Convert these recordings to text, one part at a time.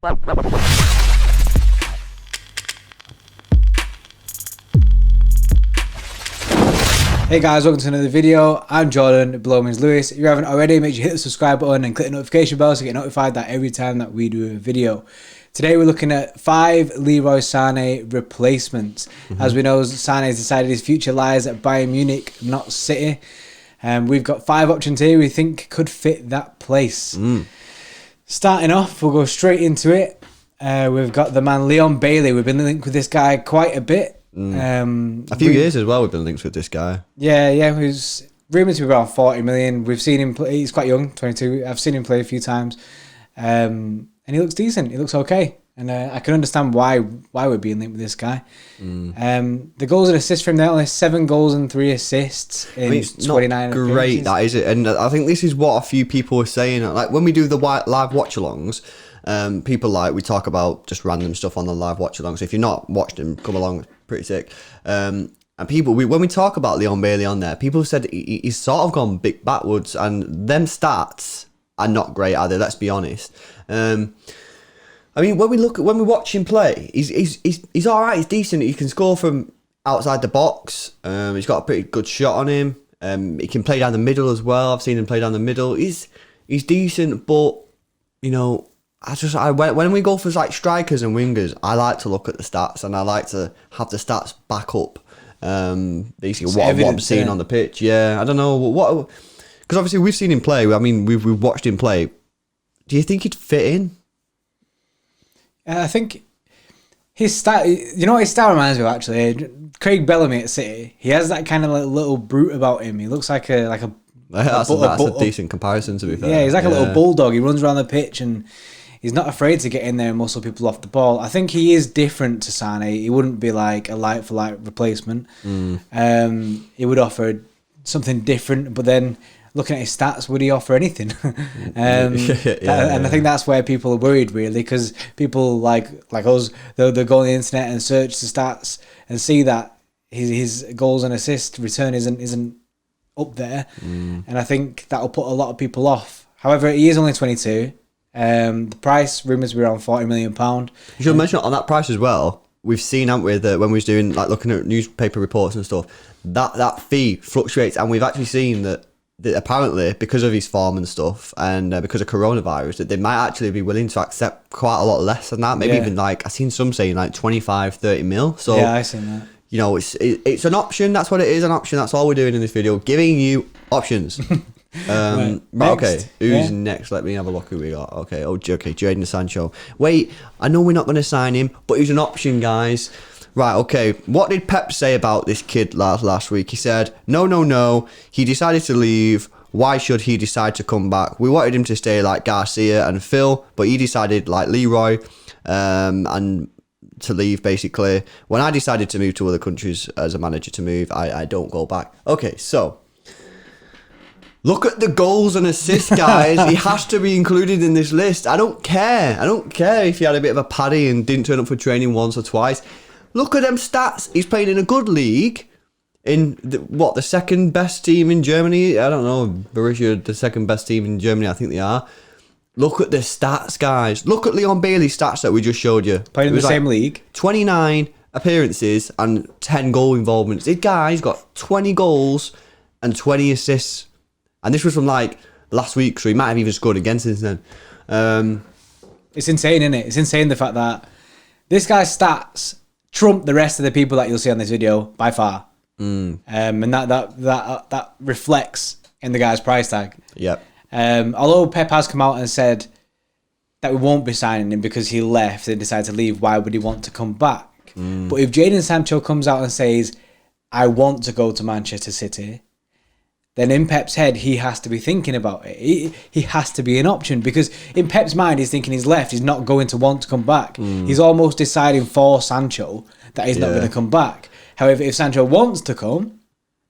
Hey guys, welcome to another video. I'm Jordan, below me is Lewis. If you haven't already, make sure you hit the subscribe button and click the notification bell so you get notified that every time that we do a video. Today we're looking at 5 Leroy Sané replacements. As we know, Sané has decided his future lies at Bayern Munich, not City. We've got 5 options here we think could fit that place. Starting off, we'll go straight into it. We've got the man Leon Bailey. We've been linked with this guy quite a bit. A few years as well we've been linked with this guy. Yeah, who's rumoured to be around 40 million. We've seen him play, he's quite young, 22. I've seen him play a few times. And he looks decent, he looks okay. And I can understand why we're being linked with this guy. The goals and assists from there, only 7 goals and 3 assists in 29 not great, appearances. that is it. And I think this is what a few people were saying. Like when we do the live watch-alongs, people we talk about just random stuff on the live watch-alongs. If you're not watched them, come along, pretty sick. And people, when we talk about Leon Bailey on there, people said he's sort of gone big backwards, and them stats are not great, are they? Let's be honest. I mean, when we watch him play, he's all right. He's decent. He can score from outside the box. He's got a pretty good shot on him. He can play down the middle as well. I've seen him play down the middle. He's decent, but you know, when we go for like strikers and wingers, I like to look at the stats, and I like to have the stats back up. Basically, what I'm seeing on the pitch. Yeah, I don't know what, because obviously we've seen him play. I mean, we've watched him play. Do you think he'd fit in? I think his style, you know what his style reminds me of actually? Craig Bellamy at City. He has that kind of like little brute about him. He looks like a that's a decent comparison, to be fair. Yeah, he's like a little bulldog. He runs around the pitch and he's not afraid to get in there and muscle people off the ball. I think he is different to Sané. He wouldn't be like a light-for-light replacement. He would offer something different, but then looking at his stats, would he offer anything? And I think that's where people are worried, really, because people like us, they'll go on the internet and search the stats and see that his goals and assist return isn't up there. And I think that'll put a lot of people off. However, he is only 22. The price, rumours to be around £40 million. You should mention on that price as well. We've seen, haven't we, that when we was doing looking at newspaper reports and stuff, that fee fluctuates, and we've actually seen that apparently because of his form and stuff, and because of coronavirus, that they might actually be willing to accept quite a lot less than that. Maybe even I've seen some saying 25-30 mil. So yeah, I've seen that. You know, it's an option. That's what it is, an option. That's all we're doing in this video, giving you options. Right, okay, who's next? Let me have a look who we got. Okay, Jadon Sancho. Wait, I know we're not going to sign him, but he's an option, guys. Right, okay, what did Pep say about this kid last week? He said, no, he decided to leave. Why should he decide to come back? We wanted him to stay like Garcia and Phil, but he decided like Leroy and to leave, basically. When I decided to move to other countries as a manager to move, I don't go back. Okay, so look at the goals and assists, guys. He has to be included in this list. I don't care if he had a bit of a paddy and didn't turn up for training once or twice. Look at them stats. He's playing in a good league. In the second best team in Germany? I don't know. Borussia, the second best team in Germany, I think they are. Look at the stats, guys. Look at Leon Bailey's stats that we just showed you. Playing in the same league. 29 appearances and 10 goal involvements. This guy's got 20 goals and 20 assists. And this was from last week, so he might have even scored again since then. It's insane, isn't it? It's insane the fact that this guy's stats trump the rest of the people that you'll see on this video by far. And that reflects in the guy's price tag. Yep. Although Pep has come out and said that we won't be signing him because he left and decided to leave, why would he want to come back? But if Jadon Sancho comes out and says, I want to go to Manchester City, then in Pep's head, he has to be thinking about it. He has to be an option, because in Pep's mind, he's thinking he's left. He's not going to want to come back. He's almost deciding for Sancho that he's not going to come back. However, if Sancho wants to come,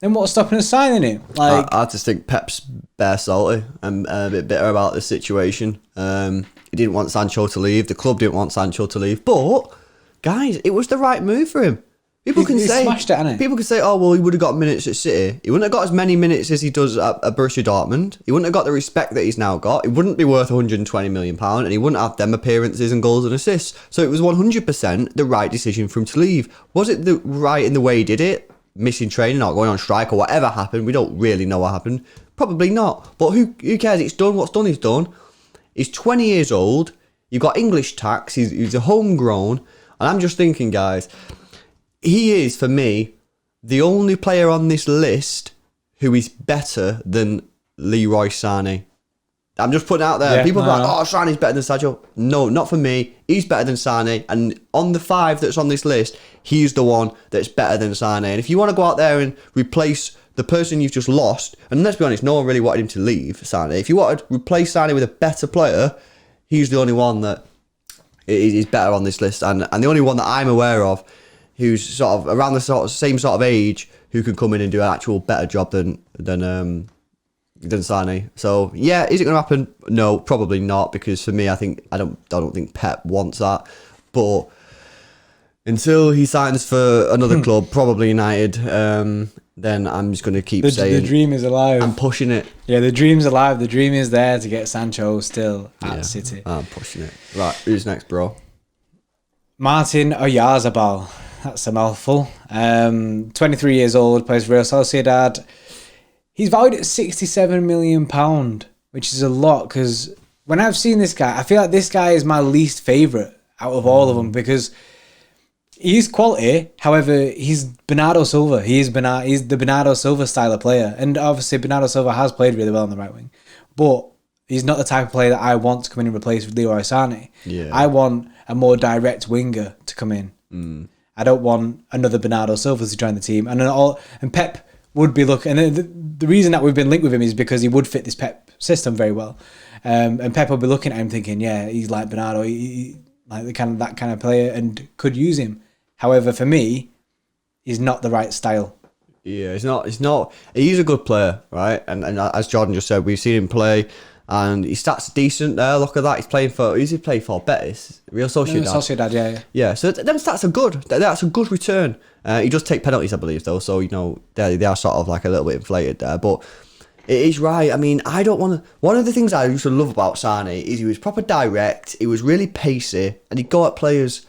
then what's stopping us signing him? I just think Pep's bare salty and a bit bitter about the situation. He didn't want Sancho to leave. The club didn't want Sancho to leave. But, guys, it was the right move for him. People can say, smashed it, hasn't he? people can say, oh, well, he would have got minutes at City. He wouldn't have got as many minutes as he does at Borussia Dortmund. He wouldn't have got the respect that he's now got. He wouldn't be worth £120 million, and he wouldn't have them appearances and goals and assists. So it was 100% the right decision for him to leave. Was it the right in the way he did it? Missing training or going on strike or whatever happened? We don't really know what happened. Probably not. But who cares? It's done. What's done is done. He's 20 years old. You've got English tax. He's a homegrown. And I'm just thinking, guys, he is, for me, the only player on this list who is better than Leroy Sané. I'm just putting it out there. People are like, oh, Sané's better than Sancho. No, not for me. He's better than Sané. And on the 5 that's on this list, he's the one that's better than Sané. And if you want to go out there and replace the person you've just lost, and let's be honest, no one really wanted him to leave, Sané. If you wanted to replace Sané with a better player, he's the only one that is better on this list. And the only one that I'm aware of who's sort of around the same sort of age who can come in and do an actual better job than Sané. So yeah, is it going to happen? No, probably not, because for me, I don't think Pep wants that. But until he signs for another club, probably United, then I'm just going to keep saying the dream is alive. I'm pushing it. Yeah, the dream's alive. The dream is there to get Sancho still at City. I'm pushing it. Right, who's next, bro? Martin Oyarzabal. That's a mouthful. 23 years old, plays for Real Sociedad. He's valued at £67 million, which is a lot, because when I've seen this guy, I feel like this guy is my least favourite out of all of them, because he's quality. However, he's Bernardo Silva. He's the Bernardo Silva style of player. And obviously, Bernardo Silva has played really well on the right wing. But he's not the type of player that I want to come in and replace with Leroy Sané. Yeah. I want a more direct winger to come in. I don't want another Bernardo Silva to join the team. And Pep would be looking... And the reason that we've been linked with him is because he would fit this Pep system very well. And Pep will be looking at him thinking, yeah, he's like Bernardo. He like that kind of player and could use him. However, for me, he's not the right style. Yeah, he's not. He's a good player, right? And as Jordan just said, we've seen him play, and he stats decent there. Look at that. He's playing for. Who's he play for? Betis, Real Sociedad. Sociedad, yeah. Yeah, so them stats are good. That's a good return. He does take penalties, I believe, though. So they are sort of like a little bit inflated there, but. It is right. I mean, I don't want to... One of the things I used to love about Sané is he was proper direct, he was really pacey, and he'd go at players.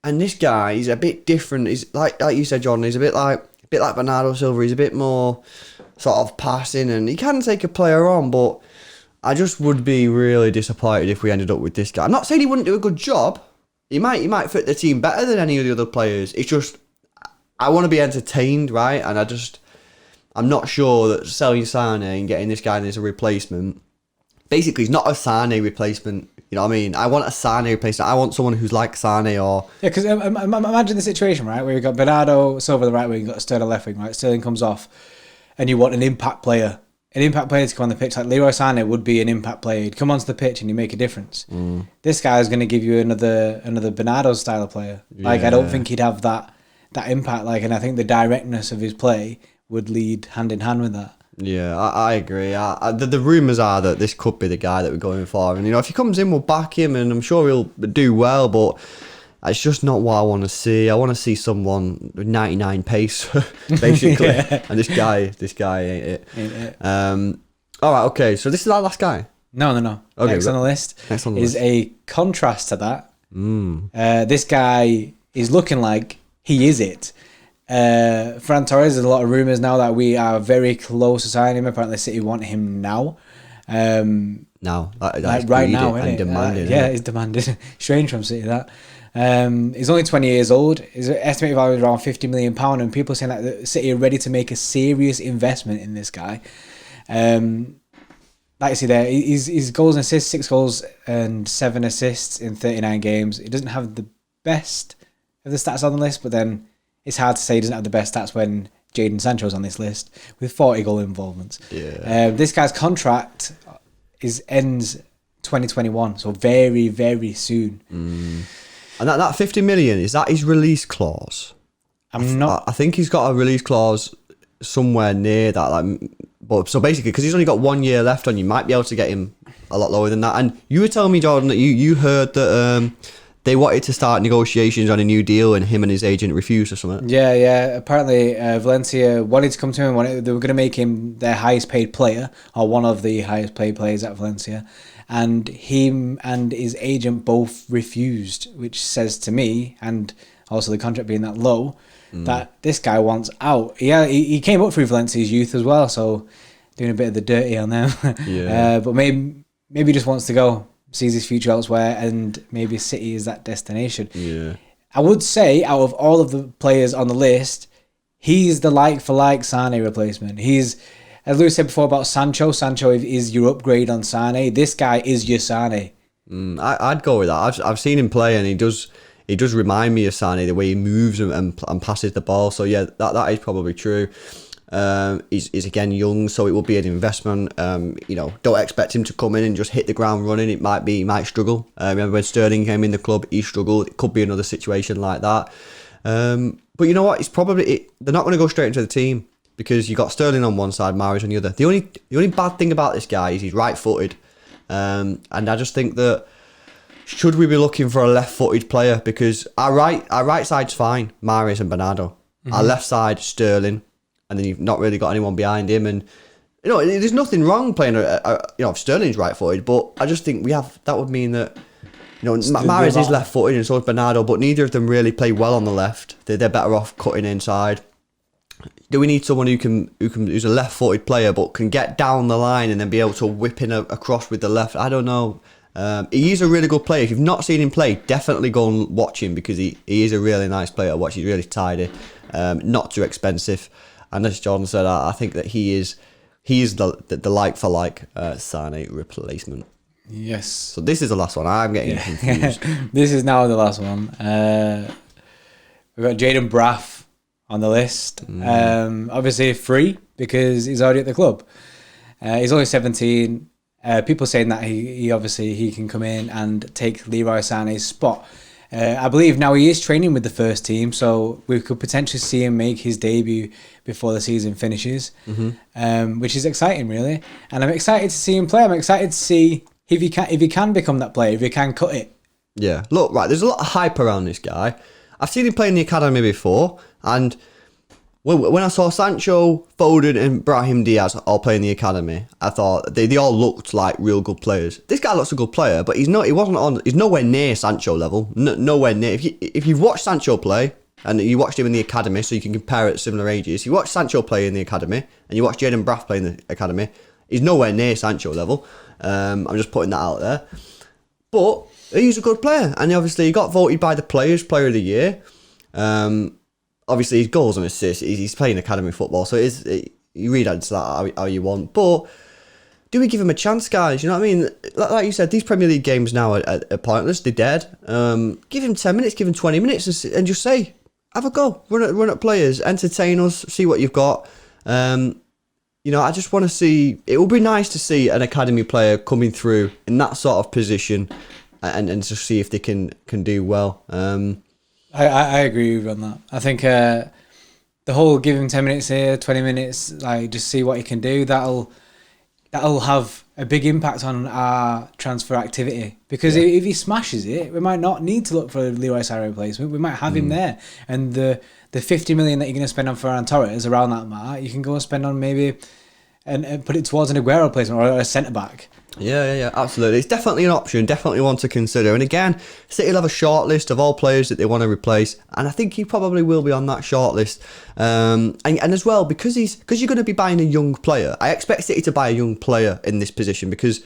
And this guy, he's a bit different. He's like you said, Jordan, he's a bit like Bernardo Silva. He's a bit more sort of passing, and he can take a player on, but I just would be really disappointed if we ended up with this guy. I'm not saying he wouldn't do a good job. He might fit the team better than any of the other players. It's just, I want to be entertained, right? And I'm not sure that selling Sané and getting this guy in as a replacement, basically, he's not a Sané replacement. You know what I mean? I want a Sané replacement. I want someone who's like Sané or... Yeah, because imagine the situation, right, where you've got Bernardo Silva the right wing, you've got Sterling left wing, right? Sterling comes off, and you want an impact player. An impact player to come on the pitch. Like Leroy Sané would be an impact player. He'd come onto the pitch and he'd make a difference. This guy is going to give you another Bernardo style of player. Like, I don't think he'd have that impact. Like, and I think the directness of his play would lead hand in hand with that. Yeah, I agree. The rumours are that this could be the guy that we're going for. And, if he comes in, we'll back him, and I'm sure he'll do well, but it's just not what I want to see. I want to see someone with 99 pace, basically. Yeah. And this guy ain't it. All right, okay, so this is our last guy. No. Okay, Next on the list is a contrast to that. This guy is looking like he is it. Ferran Torres, there's a lot of rumours now that we are very close to signing him. Apparently City want him now. Now, that's right now, and demanded. Yeah, it's demanded. Strange from City, that. He's only 20 years old. His estimated value is around £50 million, and people are saying that City are ready to make a serious investment in this guy. Like you see there, his goals and assists, 6 goals and 7 assists in 39 games. He doesn't have the best of the stats on the list, but then it's hard to say he doesn't have the best stats when Jadon Sancho's on this list with 40 goal involvements. Yeah. This guy's contract ends 2021, so very, very soon. And that 50 million, is that his release clause? I think he's got a release clause somewhere near that. But so basically, because he's only got 1 year left on, you might be able to get him a lot lower than that. And you were telling me, Jordan, that you heard that they wanted to start negotiations on a new deal, and him and his agent refused or something. Yeah. Apparently, Valencia wanted to come to him. They were going to make him their highest paid player, or one of the highest paid players at Valencia. And him and his agent both refused, which says to me, and also the contract being that low, that this guy wants out. Yeah, he came up through Valencia's youth as well, so doing a bit of the dirty on them. But maybe he just wants to go, sees his future elsewhere, and maybe City is that destination. Yeah. I would say, out of all of the players on the list, he's the like-for-like Sané replacement. He's, as Lewis said before about Sancho is your upgrade on Sané. This guy is your Sané. I'd go with that. I've seen him play, and he does remind me of Sané, the way he moves and passes the ball. So yeah, that is probably true. He's again young, so it will be an investment. Don't expect him to come in and just hit the ground running. He might struggle. Remember when Sterling came in the club, he struggled. It could be another situation like that. But you know what? They're not going to go straight into the team, because you got Sterling on one side, Mahrez on the other. The only bad thing about this guy is he's right-footed, and I just think that, should we be looking for a left-footed player? Because our right side's fine, Mahrez and Bernardo. Our left side, Sterling, and then you've not really got anyone behind him. And there's nothing wrong playing if Sterling's right-footed, but I just think that would mean that Mahrez is left-footed and so is Bernardo, but neither of them really play well on the left. They're better off cutting inside. Do we need someone who's a left-footed player but can get down the line and then be able to whip in across with the left? I don't know. He is a really good player. If you've not seen him play, definitely go and watch him, because he is a really nice player to watch. He's really tidy, not too expensive. And as Jordan said, I think that he is the like-for-like Sané replacement. Yes. So this is the last one. I'm getting confused. This is now the last one. We've got Jadon Braff on the list. Obviously free, because he's already at the club. He's only 17. People saying that he can come in and take Leroy Sané's spot. I believe now he is training with the first team, so we could potentially see him make his debut before the season finishes, which is exciting, really. And I'm excited to see him play. I'm excited to see if he can become that player, if he can cut it. Yeah, look, right, there's a lot of hype around this guy. I've seen him play in the academy before, and when I saw Sancho, Foden and Brahim Diaz all play in the academy, I thought they all looked like real good players. This guy looks a good player, but he's nowhere near Sancho level. Nowhere near. If you've watched Sancho play, and you watched him in the academy, so you can compare it at similar ages, you watch Sancho play in the academy, and you watch Jadon Braff play in the academy, he's nowhere near Sancho level. I'm just putting that out there. But he's a good player, and obviously he got voted by the players Player of the Year. Obviously, his goals and assists, he's playing academy football, so you read into that how you want. But do we give him a chance, guys? You know what I mean? Like you said, these Premier League games now are pointless. They're dead. Give him 10 minutes, give him 20 minutes, and just say, have a go. Run at players, entertain us, see what you've got. I just want to see. It would be nice to see an academy player coming through in that sort of position, and just see if they can do well. I agree with you on that. I think the whole give him 10 minutes here, 20 minutes, like just see what he can do, that'll have a big impact on our transfer activity. Because if he smashes it, we might not need to look for a Leroy Sané replacement. We might have him there. And the 50 million that you're going to spend on Ferran Torres, around that mark, you can go and spend on maybe and put it towards an Aguero replacement or a centre-back. Yeah, absolutely. It's definitely an option, definitely one to consider. And again, City will have a short list of all players that they want to replace, and I think he probably will be on that short list. And as well, because you're going to be buying a young player, I expect City to buy a young player in this position, because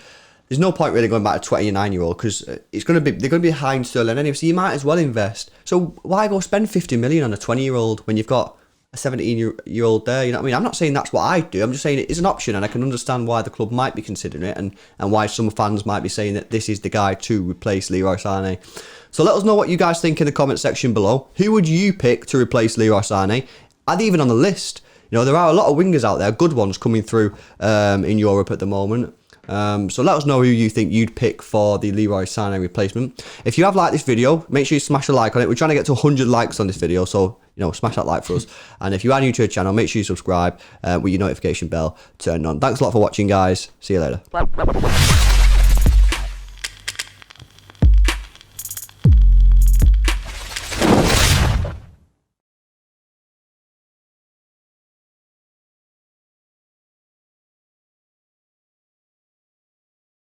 there's no point really going back to 29-year-old, because they're going to be behind Sterling anyway, so you might as well invest. So why go spend 50 million on a 20-year-old when you've got a 17-year-old there? You know what I mean? I'm not saying that's what I do. I'm just saying it is an option, and I can understand why the club might be considering it, and why some fans might be saying that this is the guy to replace Leroy Sané. So let us know what you guys think in the comment section below. Who would you pick to replace Leroy Sané? Add even on the list. There are a lot of wingers out there, good ones coming through in Europe at the moment. So let us know who you think you'd pick for the Leroy Sané replacement. If you have liked this video, make sure you smash a like on it. We're trying to get to 100 likes on this video, so smash that like for us. And if you are new to the channel, make sure you subscribe with your notification bell turned on. Thanks a lot for watching, guys. See you later.